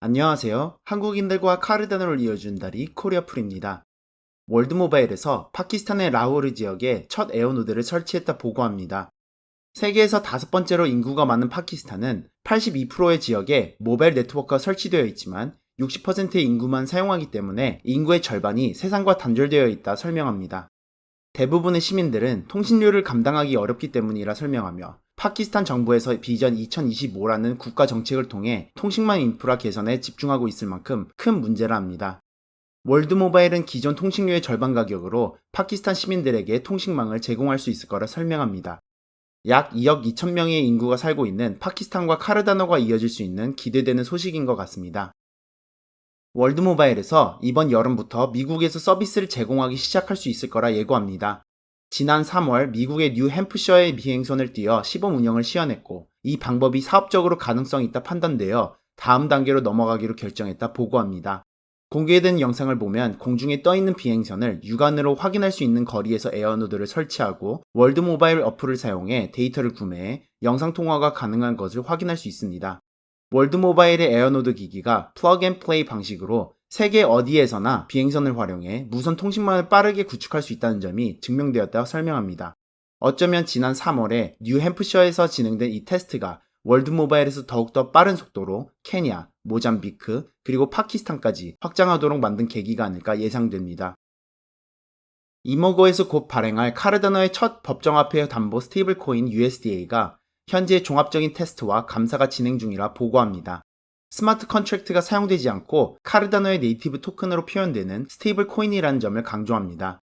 안녕하세요. 한국인들과 카르다노를 이어준 다리 코리아풀입니다. 월드모바일에서 파키스탄의 라호르 지역에 첫 에어노드를 설치했다 보고합니다. 세계에서 다섯 번째로 인구가 많은 파키스탄은 82%의 지역에 모바일 네트워크가 설치되어 있지만 60%의 인구만 사용하기 때문에 인구의 절반이 세상과 단절되어 있다 설명합니다. 대부분의 시민들은 통신료를 감당하기 어렵기 때문이라 설명하며 파키스탄 정부에서 비전 2025라는 국가 정책을 통해 통신망 인프라 개선에 집중하고 있을 만큼 큰 문제라 합니다. 월드모바일은 기존 통신료의 절반 가격으로 파키스탄 시민들에게 통신망을 제공할 수 있을 거라 설명합니다. 약 2억 2천 명의 인구가 살고 있는 파키스탄과 카르다노가 이어질 수 있는 기대되는 소식인 것 같습니다. 월드모바일에서 이번 여름부터 미국에서 서비스를 제공하기 시작할 수 있을 거라 예고합니다. 지난 3월 미국의 뉴햄프셔의 비행선을 띄어 시범 운영을 시연했고 이 방법이 사업적으로 가능성이 있다 판단되어 다음 단계로 넘어가기로 결정했다 보고합니다. 공개된 영상을 보면 공중에 떠있는 비행선을 육안으로 확인할 수 있는 거리에서 에어노드를 설치하고 월드모바일 어플을 사용해 데이터를 구매해 영상통화가 가능한 것을 확인할 수 있습니다. 월드모바일의 에어노드 기기가 플러그 앤 플레이 방식으로 세계 어디에서나 비행선을 활용해 무선 통신망을 빠르게 구축할 수 있다는 점이 증명되었다고 설명합니다. 어쩌면 지난 3월에 뉴햄프셔에서 진행된 이 테스트가 월드모바일에서 더욱더 빠른 속도로 케냐, 모잠비크, 그리고 파키스탄까지 확장하도록 만든 계기가 아닐까 예상됩니다. 이머고에서 곧 발행할 카르다노의 첫 법정화폐 담보 스테이블 코인 USDA가 현재 종합적인 테스트와 감사가 진행 중이라 보고합니다. 스마트 컨트랙트가 사용되지 않고 카르다노의 네이티브 토큰으로 표현되는 스테이블 코인이라는 점을 강조합니다.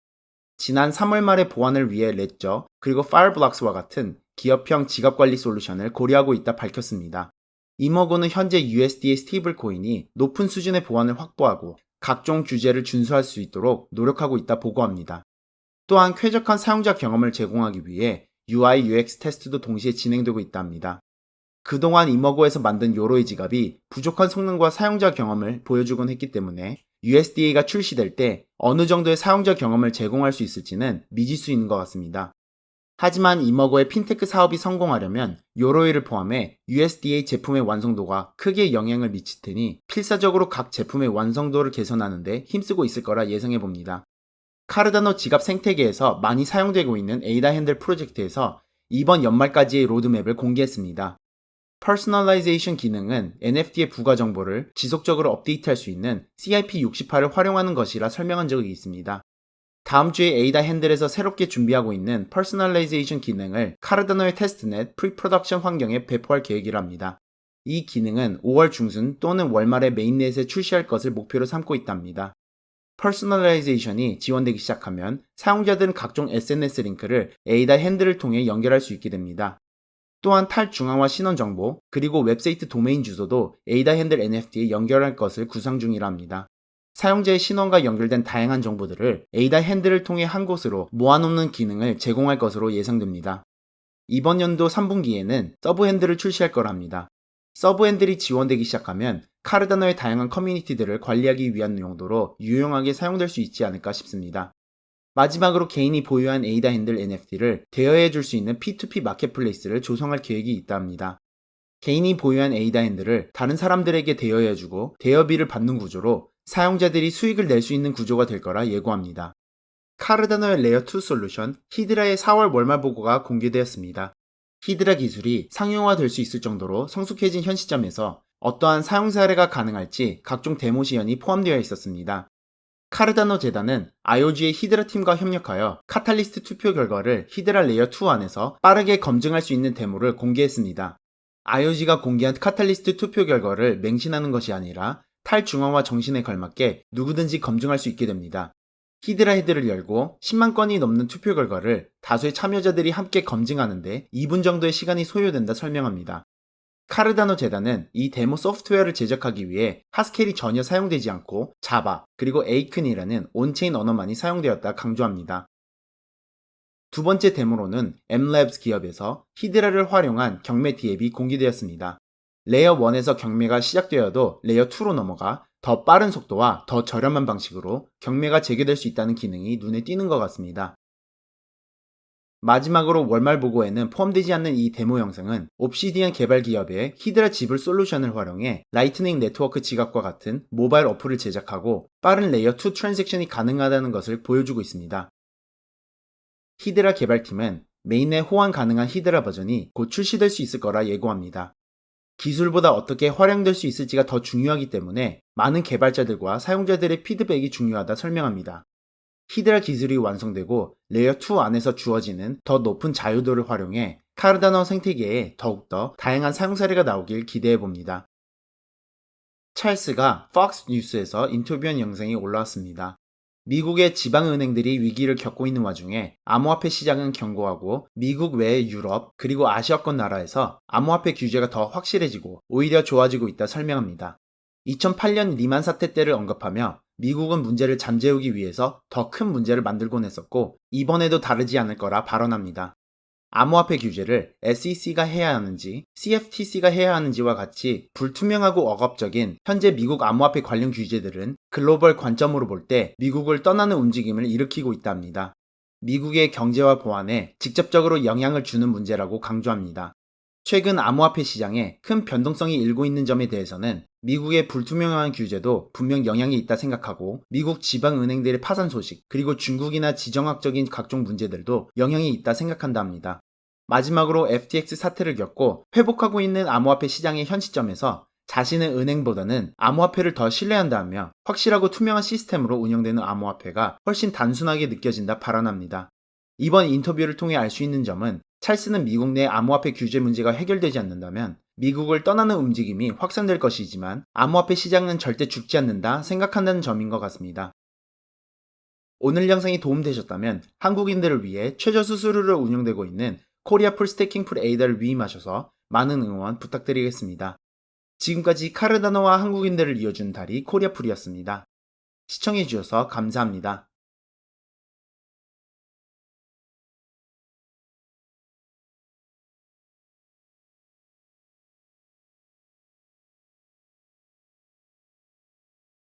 지난 3월 말에 보완을 위해 레저 그리고 파이어블록스와 같은 기업형 지갑관리 솔루션을 고려하고 있다 밝혔습니다. 이머고는 현재 USDA 스테이블 코인이 높은 수준의 보안을 확보하고 각종 규제를 준수할 수 있도록 노력하고 있다 보고합니다. 또한 쾌적한 사용자 경험을 제공하기 위해 UI, UX 테스트도 동시에 진행되고 있답니다. 그동안 이머고에서 만든 요로이 지갑이 부족한 성능과 사용자 경험을 보여주곤 했기 때문에 USDA가 출시될 때 어느 정도의 사용자 경험을 제공할 수 있을지는 미지수인 것 같습니다. 하지만 이머고의 핀테크 사업이 성공하려면 요로이를 포함해 USDA 제품의 완성도가 크게 영향을 미칠 테니 필사적으로 각 제품의 완성도를 개선하는 데 힘쓰고 있을 거라 예상해 봅니다. 카르다노 지갑 생태계에서 많이 사용되고 있는 에이다 핸들 프로젝트에서 이번 연말까지의 로드맵을 공개했습니다. 퍼스널라이제이션 기능은 NFT의 부가 정보를 지속적으로 업데이트할 수 있는 CIP68을 활용하는 것이라 설명한 적이 있습니다. 다음 주에 에이다 핸들에서 새롭게 준비하고 있는 퍼스널라이제이션 기능을 카르다노의 테스트넷 프리프로덕션 환경에 배포할 계획이랍니다. 이 기능은 5월 중순 또는 월말에 메인넷에 출시할 것을 목표로 삼고 있답니다. 퍼스널라이제이션이 지원되기 시작하면 사용자들은 각종 SNS 링크를 에이다 핸들을 통해 연결할 수 있게 됩니다. 또한 탈중앙화 신원 정보, 그리고 웹사이트 도메인 주소도 에이다 핸들 NFT에 연결할 것을 구상 중이라 합니다. 사용자의 신원과 연결된 다양한 정보들을 에이다 핸들을 통해 한 곳으로 모아놓는 기능을 제공할 것으로 예상됩니다. 이번 연도 3분기에는 서브 핸들을 출시할 거랍니다. 서브 핸들이 지원되기 시작하면 카르다노의 다양한 커뮤니티들을 관리하기 위한 용도로 유용하게 사용될 수 있지 않을까 싶습니다. 마지막으로 개인이 보유한 에이다 핸들 NFT를 대여해 줄 수 있는 P2P 마켓플레이스를 조성할 계획이 있다 합니다. 개인이 보유한 에이다 핸들을 다른 사람들에게 대여해주고 대여비를 받는 구조로 사용자들이 수익을 낼 수 있는 구조가 될 거라 예고합니다. 카르다노의 레이어2 솔루션 히드라의 4월 월말 보고가 공개되었습니다. 히드라 기술이 상용화될 수 있을 정도로 성숙해진 현 시점에서 어떠한 사용 사례가 가능할지 각종 데모 시연이 포함되어 있었습니다. 카르다노 재단은 IOG의 히드라 팀과 협력하여 카탈리스트 투표 결과를 히드라 레이어2 안에서 빠르게 검증할 수 있는 데모를 공개했습니다. IOG가 공개한 카탈리스트 투표 결과를 맹신하는 것이 아니라 탈중앙화 정신에 걸맞게 누구든지 검증할 수 있게 됩니다. 히드라 헤드를 열고 10만 건이 넘는 투표 결과를 다수의 참여자들이 함께 검증하는데 2분 정도의 시간이 소요된다 설명합니다. 카르다노 재단은 이 데모 소프트웨어를 제작하기 위해 하스켈이 전혀 사용되지 않고 자바 그리고 에이큰이라는 온체인 언어만이 사용되었다 강조합니다. 두 번째 데모로는 Mlabs 기업에서 히드라를 활용한 경매 디앱이 공개되었습니다. 레이어 1에서 경매가 시작되어도 레이어 2로 넘어가 더 빠른 속도와 더 저렴한 방식으로 경매가 재개될 수 있다는 기능이 눈에 띄는 것 같습니다. 마지막으로 월말 보고에는 포함되지 않는 이 데모 영상은 옵시디언 개발 기업의 히드라 지불 솔루션을 활용해 라이트닝 네트워크 지갑과 같은 모바일 어플을 제작하고 빠른 레이어 2 트랜잭션이 가능하다는 것을 보여주고 있습니다. 히드라 개발팀은 메인에 호환 가능한 히드라 버전이 곧 출시될 수 있을 거라 예고합니다. 기술보다 어떻게 활용될 수 있을지가 더 중요하기 때문에 많은 개발자들과 사용자들의 피드백이 중요하다 설명합니다. 히드라 기술이 완성되고 레이어 2 안에서 주어지는 더 높은 자유도를 활용해 카르다노 생태계에 더욱더 다양한 사용 사례가 나오길 기대해 봅니다. 찰스가 폭스 뉴스에서 인터뷰한 영상이 올라왔습니다. 미국의 지방은행들이 위기를 겪고 있는 와중에 암호화폐 시장은 견고하고 미국 외의 유럽 그리고 아시아권 나라에서 암호화폐 규제가 더 확실해지고 오히려 좋아지고 있다 설명합니다. 2008년 리만 사태 때를 언급하며 미국은 문제를 잠재우기 위해서 더 큰 문제를 만들곤 했었고 이번에도 다르지 않을 거라 발언합니다. 암호화폐 규제를 SEC가 해야 하는지 CFTC가 해야 하는지와 같이 불투명하고 억압적인 현재 미국 암호화폐 관련 규제들은 글로벌 관점으로 볼 때 미국을 떠나는 움직임을 일으키고 있다 합니다. 미국의 경제와 보안에 직접적으로 영향을 주는 문제라고 강조합니다. 최근 암호화폐 시장에 큰 변동성이 일고 있는 점에 대해서는 미국의 불투명한 규제도 분명 영향이 있다 생각하고 미국 지방은행들의 파산 소식 그리고 중국이나 지정학적인 각종 문제들도 영향이 있다 생각한다 합니다. 마지막으로 FTX 사태를 겪고 회복하고 있는 암호화폐 시장의 현 시점에서 자신은 은행보다는 암호화폐를 더 신뢰한다며 확실하고 투명한 시스템으로 운영되는 암호화폐가 훨씬 단순하게 느껴진다 발언합니다. 이번 인터뷰를 통해 알 수 있는 점은 찰스는 미국 내 암호화폐 규제 문제가 해결되지 않는다면 미국을 떠나는 움직임이 확산될 것이지만 암호화폐 시장은 절대 죽지 않는다 생각한다는 점인 것 같습니다. 오늘 영상이 도움되셨다면 한국인들을 위해 최저 수수료로 운영되고 있는 코리아 풀 스테이킹 풀 에이다를 위임하셔서 많은 응원 부탁드리겠습니다. 지금까지 카르다노와 한국인들을 이어준 다리 코리아 풀이었습니다. 시청해주셔서 감사합니다.